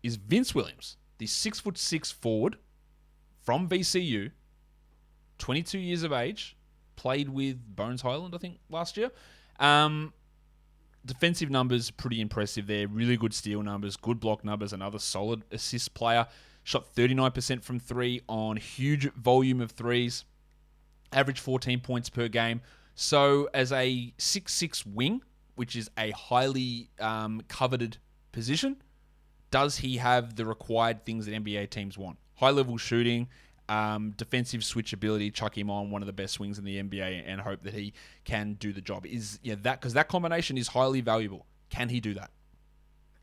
is Vince Williams, the 6'6" forward from VCU, 22 years of age, played with Bones Highland, I think, last year. Defensive numbers, pretty impressive there. Really good steal numbers, good block numbers, another solid assist player. Shot 39% from three on huge volume of threes. Average 14 points per game. So as a 6'6" wing, which is a highly coveted position, does he have the required things that NBA teams want? High-level shooting, defensive switchability, chuck him on one of the best swings in the NBA and hope that he can do the job. Because that combination is highly valuable. Can he do that?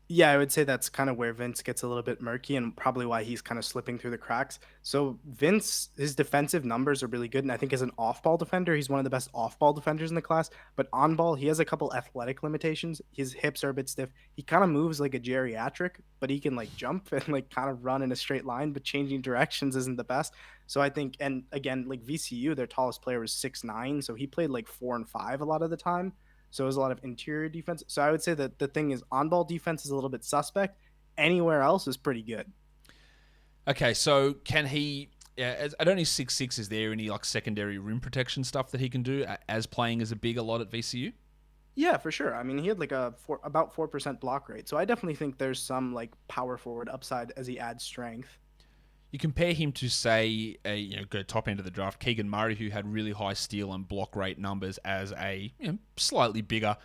Yeah, I would say that's kind of where Vince gets a little bit murky and probably why he's kind of slipping through the cracks. So Vince, his defensive numbers are really good. And I think as an off-ball defender, he's one of the best off-ball defenders in the class. But on-ball, he has a couple athletic limitations. His hips are a bit stiff. He kind of moves like a geriatric, but he can like jump and like kind of run in a straight line, but changing directions isn't the best. So I think, and again, like VCU, their tallest player was 6'9". So he played like 4 and 5 a lot of the time. So it was a lot of interior defense. So I would say that the thing is on-ball defense is a little bit suspect. Anywhere else is pretty good. Okay, so can he... I don't know, 6'6", is there any like secondary rim protection stuff that he can do as playing as a big a lot at VCU? Yeah, for sure. I mean, he had like about 4% block rate. So I definitely think there's some like power forward upside as he adds strength. You compare him to, say, go top end of the draft, Keegan Murray, who had really high steal and block rate numbers as a slightly bigger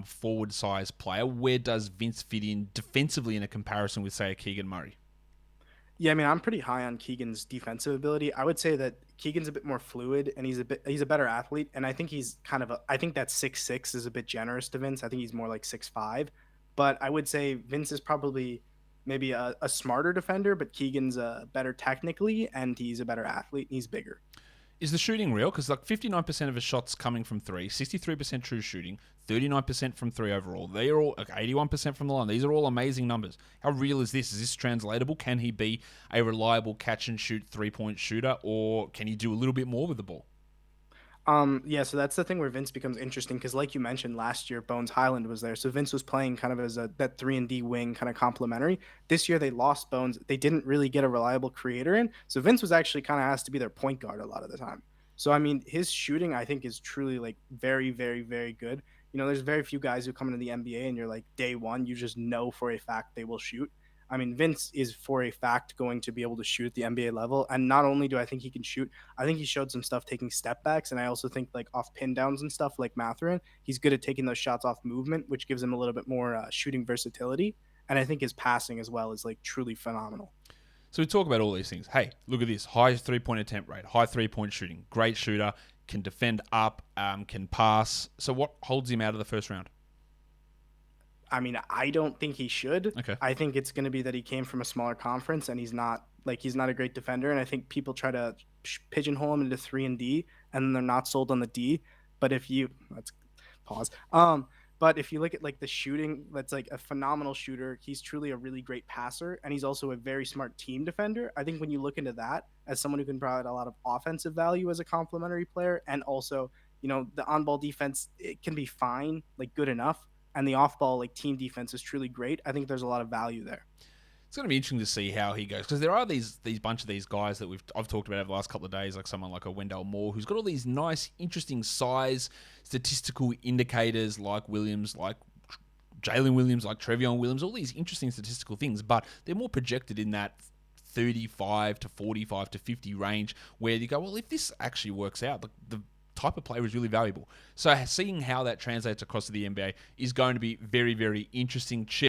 forward size player. Where does Vince fit in defensively in a comparison with, say, a Keegan Murray? Yeah, I mean, I'm pretty high on Keegan's defensive ability. I would say that Keegan's a bit more fluid and he's a better athlete. And I think he's I think that 6'6" is a bit generous to Vince. I think he's more like 6'5". But I would say Vince is probably maybe a smarter defender, but Keegan's better technically and he's a better athlete and he's bigger. Is the shooting real? Because like 59% of his shots coming from three, 63% true shooting, 39% from three overall. They are all 81% from the line. These are all amazing numbers. How real is this? Is this translatable? Can he be a reliable catch and shoot 3-point shooter, or can he do a little bit more with the ball? Yeah, so that's the thing where Vince becomes interesting because, like you mentioned, last year Bones Highland was there, so Vince was playing kind of as that 3 and D wing, kind of complementary. This year they lost Bones; they didn't really get a reliable creator in, so Vince was actually kind of asked to be their point guard a lot of the time. So I mean, his shooting I think is truly like very, very, very good. There's very few guys who come into the NBA and you're like day one, you just know for a fact they will shoot. I mean, Vince is for a fact going to be able to shoot at the NBA level. And not only do I think he can shoot, I think he showed some stuff taking step backs. And I also think like off pin downs and stuff like Mathurin, he's good at taking those shots off movement, which gives him a little bit more shooting versatility. And I think his passing as well is like truly phenomenal. So we talk about all these things. Hey, look at this. High 3-point attempt rate, high 3-point shooting, great shooter, can defend up, can pass. So what holds him out of the first round? I mean, I don't think he should. Okay. I think it's going to be that he came from a smaller conference and he's not a great defender. And I think people try to pigeonhole him into 3 and D, and then they're not sold on the D. But if you let's pause. But if you look at like the shooting, that's like a phenomenal shooter. He's truly a really great passer, and he's also a very smart team defender. I think when you look into that as someone who can provide a lot of offensive value as a complementary player, and also the on-ball defense, it can be fine, like good enough, and the off-ball like team defense is truly great. I think there's a lot of value there. It's going to be interesting to see how he goes, because there are these bunch of these guys that I've talked about over the last couple of days, like someone like a Wendell Moore, who's got all these nice, interesting size statistical indicators, like Williams, like Jalen Williams, like Trevion Williams, all these interesting statistical things, but they're more projected in that 35 to 45 to 50 range, where you go, well, if this actually works out, the type of player is really valuable. So seeing how that translates across to the NBA is going to be very, very interesting.